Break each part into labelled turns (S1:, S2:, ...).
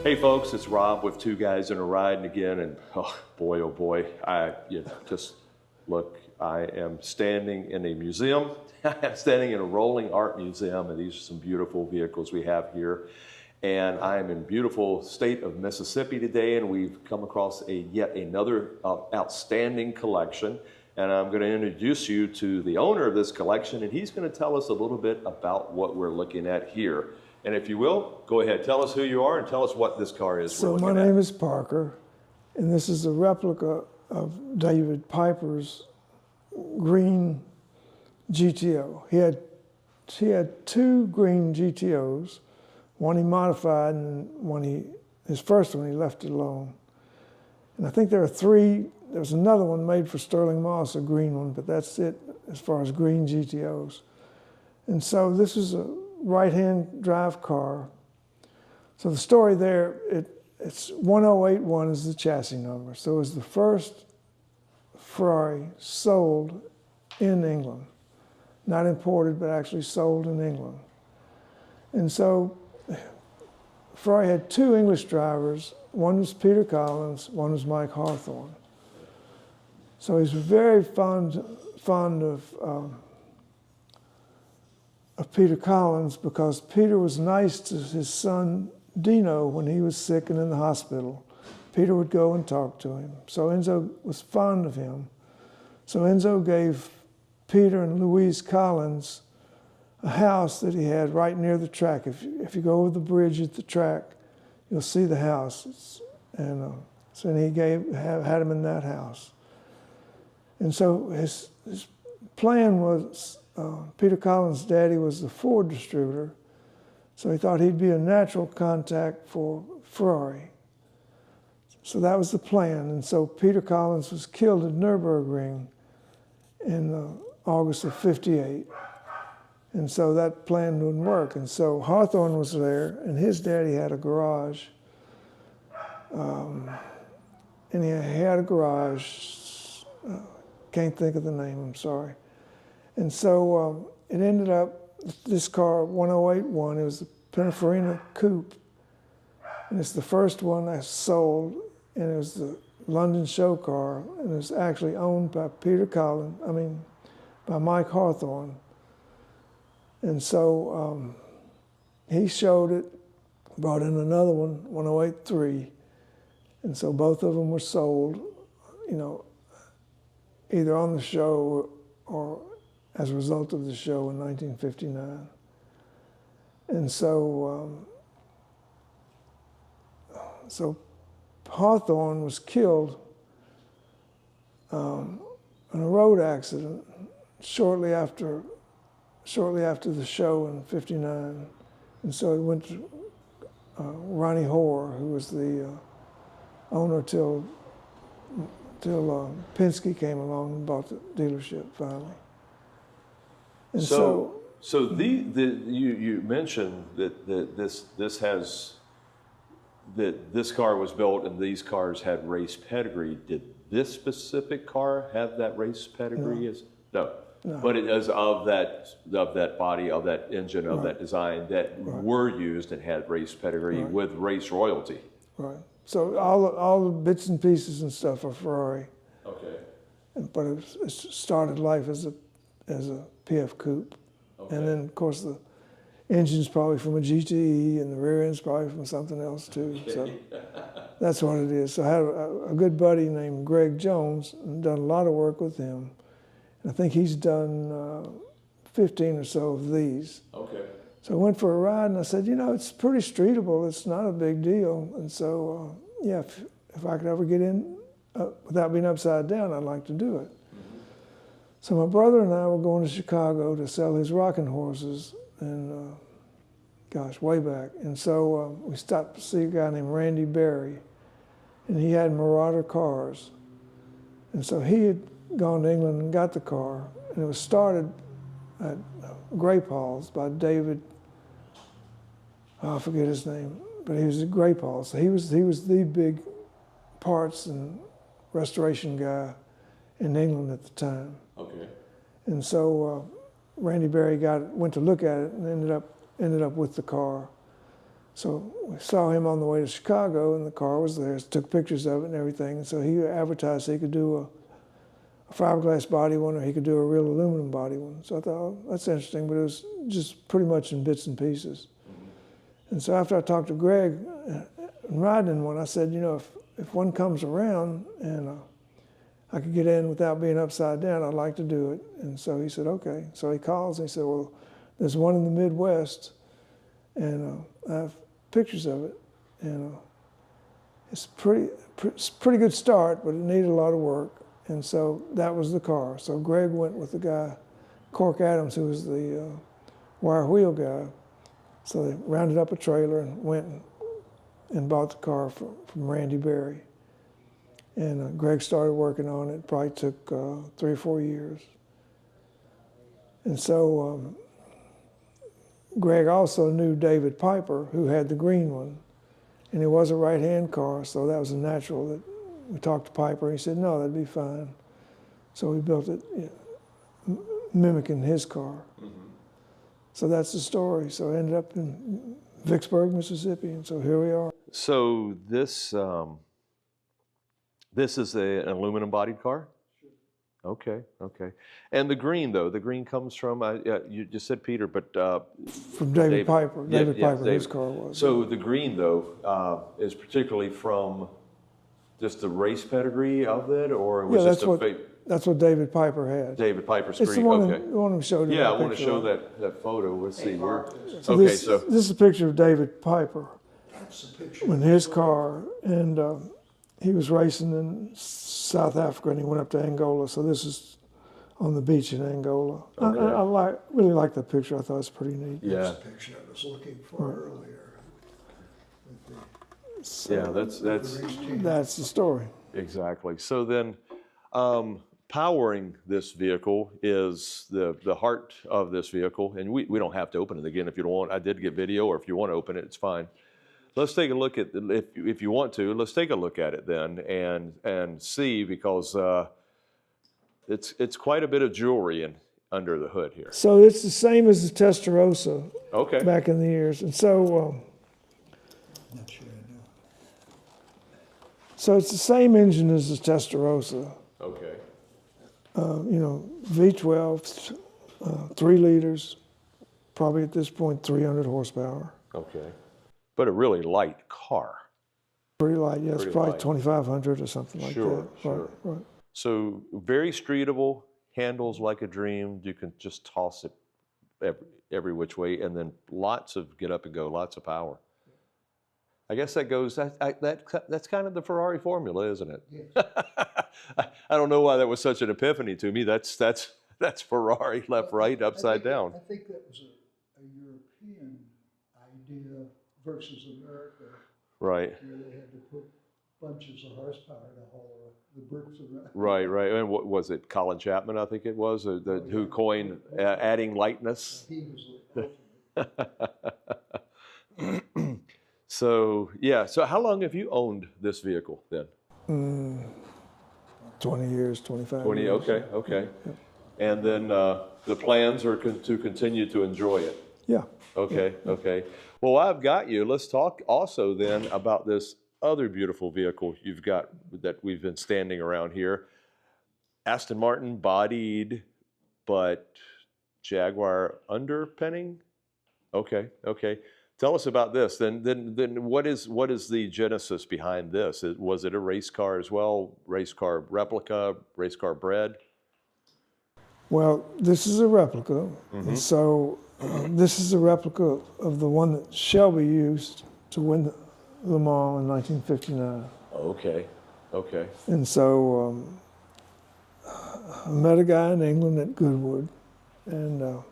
S1: Hey folks, it's Rob with Two Guys in a Ride, and again, and oh boy, just look, I am standing in a museum. I'm standing in a rolling art museum, and these are some beautiful vehicles we have here. And I am in beautiful state of Mississippi today, and we've come across yet another outstanding collection. And I'm going to introduce you to the owner of this collection, and he's going to tell us a little bit about what we're looking at here. And if you will, go ahead, tell us who you are and tell us what this car is.
S2: So my name is Parker, and this is a replica of David Piper's green GTO. He had two green GTOs, one he modified and his first one he left it alone. And I think there are three. There's another one made for Sterling Moss, a green one, but that's it as far as green GTOs. And so this is a right-hand drive car. So the story there, it's 1081 is the chassis number. So it was the first Ferrari sold in England. Not imported, but actually sold in England. And so Ferrari had two English drivers. One was Peter Collins, one was Mike Hawthorne. So he's very fond of Peter Collins because Peter was nice to his son Dino when he was sick and in the hospital. Peter would go and talk to him. So Enzo was fond of him. So Enzo gave Peter and Louise Collins a house that he had right near the track. If you go over the bridge at the track, you'll see the house. And so he had him in that house. And so his plan was, Peter Collins' daddy was the Ford distributor, so he thought he'd be a natural contact for Ferrari. So that was the plan. And so Peter Collins was killed at Nürburgring in August of '58. And so that plan wouldn't work. And so Hawthorne was there, and his daddy had a garage. And he had a garage. Can't think of the name, I'm sorry. And so it ended up, this car, 1081, it was the Pininfarina Coupe. And it's the first one I sold, and it was the London show car, and it was actually owned by by Mike Hawthorne. And so he showed it, brought in another one, 1083, and so both of them were sold, either on the show or as a result of the show in 1959. And so, so Hawthorne was killed in a road accident shortly after the show in '59. And so he went to Ronnie Hoare, who was the owner till Penske came along and bought the dealership finally. And
S1: you mentioned that this car was built and these cars had race pedigree. Did this specific car have that race pedigree? No. But it is of that body, of that engine, of that design that were used and had race pedigree with race royalty.
S2: Right. So all the bits and pieces and stuff are Ferrari.
S1: Okay.
S2: But it started life as a PF coupe. Okay. And then of course the engine's probably from a GTE and the rear end's probably from something else too. Okay. So that's what it is. So I had a good buddy named Greg Jones and done a lot of work with him. And I think he's done 15 or so of these. Okay. So I went for a ride and I said, it's pretty streetable. It's not a big deal. And so, if I could ever get in without being upside down, I'd like to do it. Mm-hmm. So my brother and I were going to Chicago to sell his rocking horses, and way back. And so we stopped to see a guy named Randy Berry, and he had Marauder cars. And so he had gone to England and got the car, and it was started at Grape Halls by David, I forget his name, but he was at Grape Hall. So he was the big parts and restoration guy in England at the time. Okay. And so Randy Berry went to look at it and ended up with the car. So we saw him on the way to Chicago, and the car was there. Took pictures of it and everything. And so he advertised he could do a fiberglass body one, or he could do a real aluminum body one. So I thought, oh, that's interesting, but it was just pretty much in bits and pieces. And so after I talked to Greg and riding in one, I said, you know, if one comes around and I could get in without being upside down, I'd like to do it. And so he said, okay. So he calls and he said, well, there's one in the Midwest, and I have pictures of it, and it's pretty good start, but it needed a lot of work. And so that was the car. So Greg went with the guy, Cork Adams, who was the wire wheel guy. So they rounded up a trailer and went and bought the car from Randy Berry. And Greg started working on it. It probably took 3 or 4 years. And so Greg also knew David Piper, who had the green one. And it was a right-hand car, so that was a natural that we talked to Piper. He said, no, that'd be fine. So we built it, you know, mimicking his car. So that's the story. So I ended up in Vicksburg, Mississippi, and so here we are.
S1: So this is an aluminum-bodied car? Okay, okay. And the green, though, the green comes from, you just said Peter, but...
S2: from David Piper. David Piper,
S1: David.
S2: his car was.
S1: So the green, though, is particularly from just the race pedigree of it, or was
S2: yeah,
S1: just
S2: that's what David Piper had.
S1: David Piper's
S2: It's
S1: green,
S2: the one,
S1: okay.
S2: the one we showed you.
S1: Yeah, I want to show that photo. Let's see.
S2: So
S1: Okay,
S2: this,
S1: so...
S2: this is a picture of David Piper
S3: That's the picture.
S2: in his car, and he was racing in South Africa, and he went up to Angola. So this is on the beach in Angola.
S1: Okay.
S2: I really like the picture. I thought it was pretty neat.
S1: Yeah,
S3: That's the picture I was looking for earlier.
S2: So
S1: yeah, that's
S2: that's the story.
S1: exactly. So then, powering this vehicle is the heart of this vehicle, and we don't have to open it again if you don't want. I did get video, or if you want to open it, it's fine. Let's take a look at if you want to. Let's take a look at it then and see, because it's quite a bit of jewelry under the hood here.
S2: So it's the same as the Testarossa
S1: Okay.
S2: back in the years, and so
S3: Not sure I know.
S2: so it's the same engine as the Testarossa.
S1: Okay.
S2: You know, V12, 3 liters, probably at this point 300 horsepower.
S1: Okay. But a really light car.
S2: Pretty light, yeah, it's
S1: Pretty
S2: probably
S1: light.
S2: 2,500 or something like
S1: Sure,
S2: that.
S1: sure.
S2: Right.
S1: So very streetable, handles like a dream. You can just toss it every which way, and then lots of get up and go, lots of power. I guess that goes. That's kind of the Ferrari formula, isn't it?
S3: Yes.
S1: I don't know why that was such an epiphany to me. That's Ferrari, left, right, upside down.
S3: I think that was a European idea versus America,
S1: Right,
S3: where they had to put bunches of horsepower to haul the bricks around.
S1: right. And what was it? Colin Chapman, I think it was, who coined adding lightness.
S3: He was the ultimate.
S1: So yeah. So how long have you owned this vehicle then?
S2: 20 years, 25
S1: 20.
S2: years.
S1: Okay. And then the plans are to continue to enjoy it.
S2: Yeah.
S1: Okay. Well, I've got you. Let's talk also then about this other beautiful vehicle you've got that we've been standing around here. Aston Martin bodied, but Jaguar underpinning. Okay. Tell us about this. Then what is the genesis behind this? Was it a race car as well? Race car replica, race car bred?
S2: Well, this is a replica. And so this is a replica of the one that Shelby used to win Le Mans in 1959.
S1: Okay.
S2: And so I met a guy in England at Goodwood, and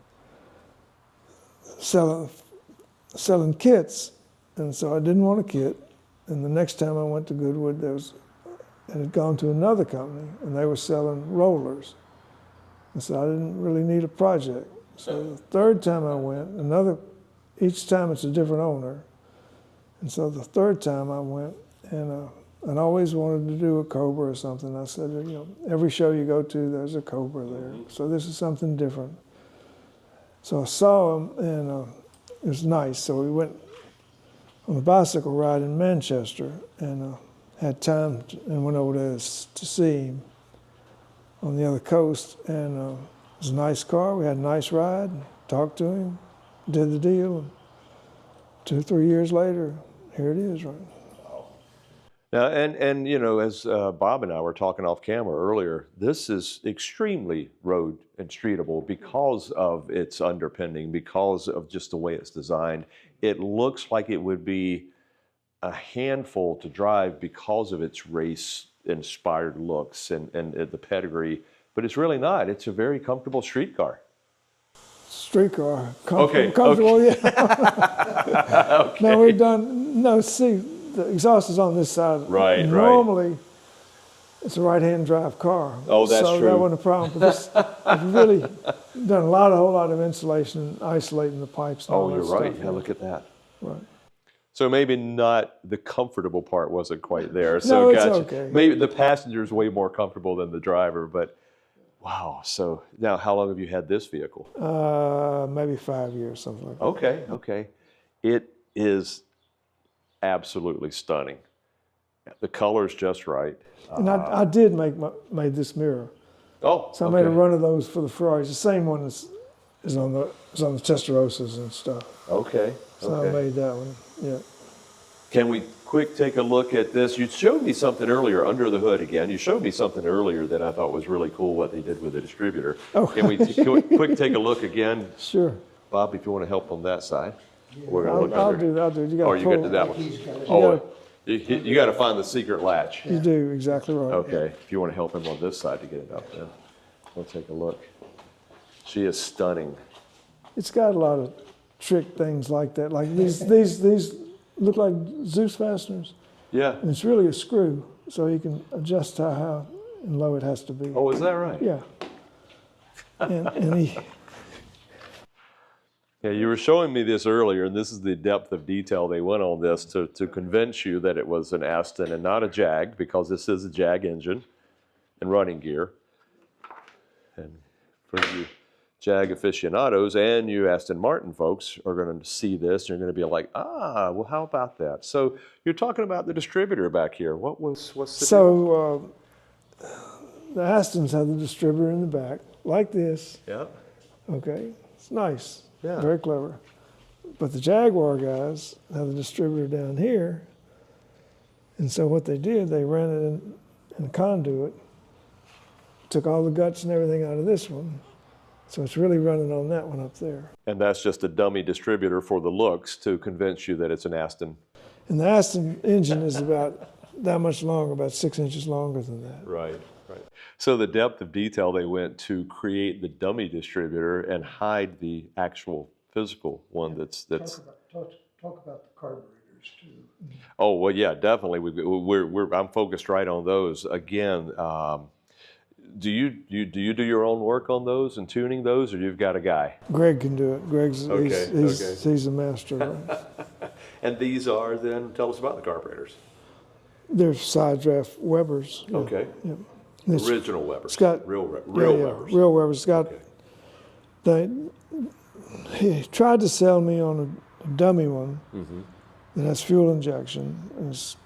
S2: selling kits. And so I didn't want a kit. And the next time I went to Goodwood, it had gone to another company, and they were selling rollers. And so I didn't really need a project. So the third time I went, each time it's a different owner. And so the third time I went, and I'd always wanted to do a Cobra or something. I said, you know, every show you go to, there's a Cobra there. So this is something different. So I saw him, and it was nice. So we went on a bicycle ride in Manchester, and had time and went over there to see him on the other coast. And it was a nice car. We had a nice ride. Talked to him, did the deal. And 2 or 3 years later, here it is, right?
S1: Now, and you know, as Bob and I were talking off camera earlier, this is extremely road and streetable because of its underpinning, because of just the way it's designed. It looks like it would be a handful to drive because of its race-inspired looks and the pedigree, but it's really not. It's a very comfortable street car.
S2: Street car,
S1: Okay,
S2: comfortable, yeah.
S1: Okay.
S2: No, we've done, no, see, the exhaust is on this side.
S1: Right, right.
S2: Normally, it's a right-hand drive car.
S1: Oh, that's
S2: so
S1: true.
S2: that wasn't a problem. But this, I've really done a whole lot of insulation and isolating the pipes. And all
S1: Oh,
S2: that
S1: you're
S2: stuff.
S1: right. Yeah, look at that.
S2: Right.
S1: So maybe not the comfortable part wasn't quite there. So
S2: No, it's
S1: gotcha.
S2: okay.
S1: Maybe the passenger's way more comfortable than the driver, but wow. So now how long have you had this vehicle?
S2: Maybe 5 years, something like that.
S1: Okay, okay. It is absolutely stunning. The color's just right.
S2: And I did made this mirror.
S1: Oh,
S2: So I
S1: okay.
S2: made a run of those for the Ferraris. The same one is on the Testarossas and stuff.
S1: Okay,
S2: So I
S1: okay.
S2: made that one. Yeah.
S1: Can we quick take a look at this? You showed me something earlier under the hood again. You showed me something earlier that I thought was really cool what they did with the distributor.
S2: Oh.
S1: Can we quick take a look again?
S2: Sure.
S1: Bob, if you want to help on that side. We're going to look
S2: I'll
S1: under.
S2: do that. I'll do it. You got
S1: Oh,
S2: to
S1: you got to that one. Oh, you got to find the secret latch.
S2: You do, exactly right.
S1: Okay, if you want to help him on this side to get it up then. We'll take a look. She is stunning.
S2: It's got a lot of trick things like that. Like these look like Zeus fasteners,
S1: Yeah.
S2: and it's really a screw, so you can adjust how high and low it has to be.
S1: Oh, is that right?
S2: Yeah. And he,
S1: Yeah, you were showing me this earlier, and this is the depth of detail they went on this to convince you that it was an Aston and not a Jag, because this is a Jag engine and running gear. And for you Jag aficionados and you Aston Martin folks are going to see this, and you're going to be like, well, how about that? So you're talking about the distributor back here. What's the
S2: so the Astons have the distributor in the back, like this.
S1: Yeah.
S2: Okay, it's nice.
S1: Yeah.
S2: Very clever. But the Jaguar guys have the distributor down here. And so what they did, they ran it in a conduit, took all the guts and everything out of this one. So it's really running on that one up there.
S1: And that's just a dummy distributor for the looks to convince you that it's an Aston.
S2: And the Aston engine is about that much longer, about 6 inches longer than that.
S1: Right, right. So the depth of detail they went to create the dummy distributor and hide the actual physical one that's.
S3: Talk about the carburetors too.
S1: Oh, well, yeah, definitely. I'm focused right on those. Again, do you do your own work on those and tuning those, or you've got a guy?
S2: Greg can do it.
S1: Okay,
S2: he's a master. Right?
S1: And these are then, tell us about the carburetors.
S2: They're side draft Webers. Yeah.
S1: Okay.
S2: Yeah. It's-
S1: Original Webers.
S2: It's got
S1: real
S2: yeah,
S1: Webers.
S2: real Webers. It's got.
S1: Okay.
S2: He tried to sell me on a dummy one
S1: Mm-hmm.
S2: that has fuel injection. And it's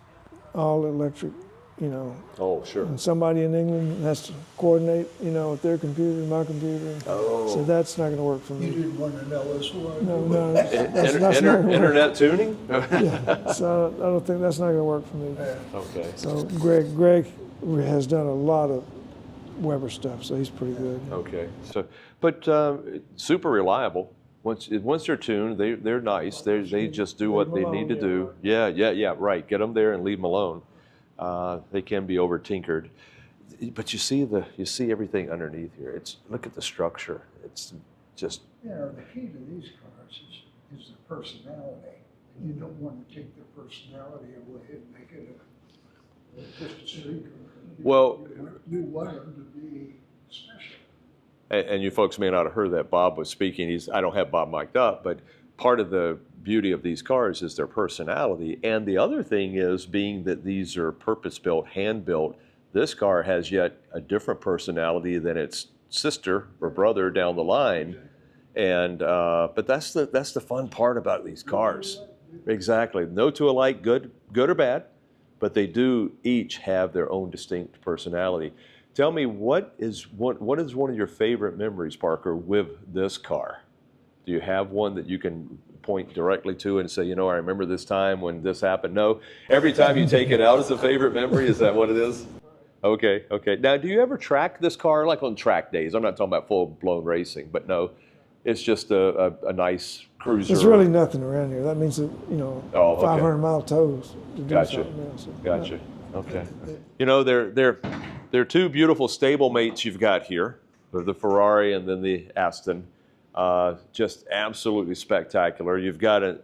S2: all electric, you know.
S1: Oh, sure.
S2: And somebody in England has to coordinate, you know, with their computer and my computer.
S1: Oh.
S2: So that's not going to work for
S3: You
S2: me.
S3: didn't want to know us what.
S2: No, that's not gonna work.
S1: Internet tuning?
S2: Yeah. So I don't think that's not going to work for me.
S1: Okay.
S2: So Greg has done a lot of Weber stuff, so he's pretty good.
S1: Okay. So, but super reliable. Once they're tuned, they're nice. They just do what they need to do. Yeah. Right. Get them there and leave them alone. They can be over tinkered, but you see everything underneath here. Look at the structure. It's just.
S3: You know, the key to these cars is the personality. You don't want to take their personality away and make it just a street car.
S1: Well,
S3: you want them to be special.
S1: And you folks may not have heard that Bob was speaking. I don't have Bob mic'd up, but part of the beauty of these cars is their personality. And the other thing is, being that these are purpose-built, hand-built, this car has yet a different personality than its sister or brother down the line. And but that's the fun part about these cars. Exactly. No two alike, good or bad, but they do each have their own distinct personality. Tell me, what is one of your favorite memories, Parker, with this car? Do you have one that you can point directly to and say, you know, I remember this time when this happened? No. Every time you take it out is a favorite memory? Is that what it is? Okay, okay. Now, do you ever track this car, like on track days? I'm not talking about full-blown racing, but no, it's just a nice cruiser.
S2: There's really nothing around here. That means that, you know,
S1: Oh, okay.
S2: 500-mile tows to do
S1: Gotcha.
S2: something else.
S1: Gotcha. Okay. You know, there are two beautiful stable mates you've got here. They're the Ferrari and then the Aston. Just absolutely spectacular. You've got a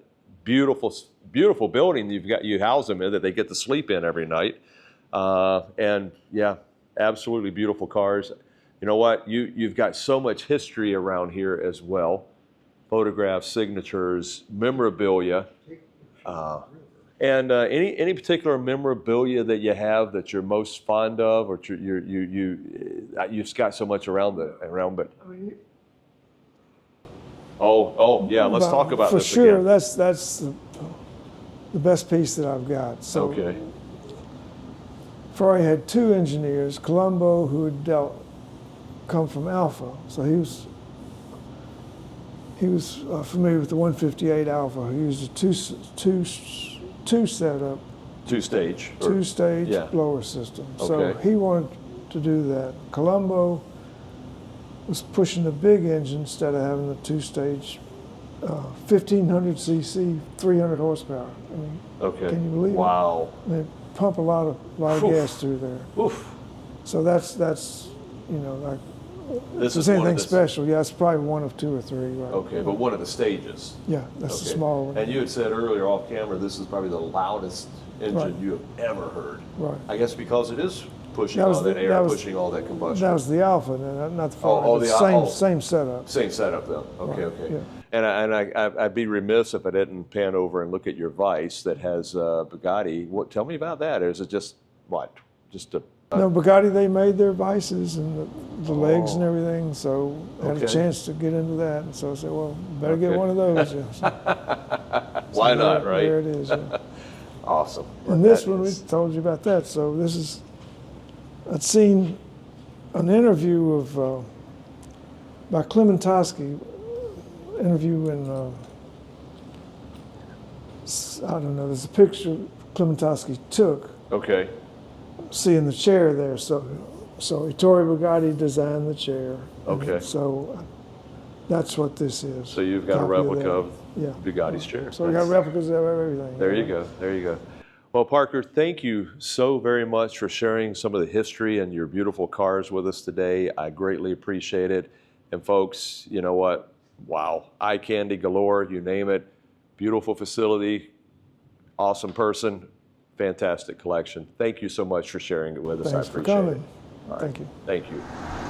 S1: beautiful building. You house them in that they get to sleep in every night. And yeah, absolutely beautiful cars. You know what? You've got so much history around here as well. Photographs, signatures, memorabilia. And any particular memorabilia that you have that you're most fond of, or you've got so much around, but. Oh yeah, let's talk about
S2: for
S1: this
S2: sure.
S1: again.
S2: That's the best piece that I've got. So
S1: Okay.
S2: Ferrari had two engineers, Colombo, who had come from Alpha, so he was familiar with the 158 Alpha. He used a two setup,
S1: Two-stage.
S2: two-stage
S1: yeah.
S2: blower system. So
S1: Okay.
S2: he wanted to do that. Colombo was pushing the big engine instead of having the two-stage 1500 cc, 300 horsepower. I mean,
S1: Okay.
S2: can you believe it?
S1: Wow.
S2: They pump a lot of
S1: Oof.
S2: gas through there.
S1: Oof.
S2: So that's you know, like,
S1: This
S2: if
S1: is
S2: there's
S1: one of
S2: anything
S1: the,
S2: special, yeah, it's probably one of two or three, right?
S1: Okay, but one of the stages.
S2: Yeah, that's the
S1: Okay.
S2: small one.
S1: And you had said earlier off camera, this is probably the loudest engine
S2: Right.
S1: you have ever heard.
S2: Right.
S1: I guess because it is pushing
S2: That was
S1: all that
S2: the-
S1: air,
S2: that was-
S1: pushing all that combustion.
S2: That was the Alpha, not the Ferrari.
S1: oh,
S2: but
S1: the
S2: same
S1: Al-
S2: same setup.
S1: Same setup then. Okay,
S2: Right,
S1: okay.
S2: yeah.
S1: And I'd be remiss if I didn't pan over and look at your Vice that has Bugatti. Tell me about that. Or is it just what? Just a
S2: No, Bugatti, they made their vices and the legs and
S1: Oh.
S2: everything, so I had
S1: Okay.
S2: a chance to get into that. And so I said, well, better
S1: Okay.
S2: get one of those. Yeah. So
S1: why not,
S2: there,
S1: right?
S2: There it is. Yeah.
S1: Awesome.
S2: And
S1: Well,
S2: this
S1: that
S2: one, we
S1: is-
S2: told you about that. So this is, I'd seen an interview of, by Klementowski, interview in, I don't know, there's a picture Klementowski took,
S1: Okay.
S2: seeing the chair there. So Ettore Bugatti designed the chair. And
S1: Okay.
S2: so that's what this is.
S1: So you've got a
S2: Copy
S1: replica
S2: that.
S1: of
S2: Yeah.
S1: Bugatti's chair.
S2: So we got replicas of everything.
S1: There you go. There you go. Well, Parker, thank you so very much for sharing some of the history and your beautiful cars with us today. I greatly appreciate it. And folks, you know what? Wow. Eye candy galore, you name it. Beautiful facility, awesome person, fantastic collection. Thank you so much for sharing it with us.
S2: Thanks
S1: I
S2: for
S1: appreciate
S2: coming.
S1: it. All right.
S2: Thank you.
S1: Thank you.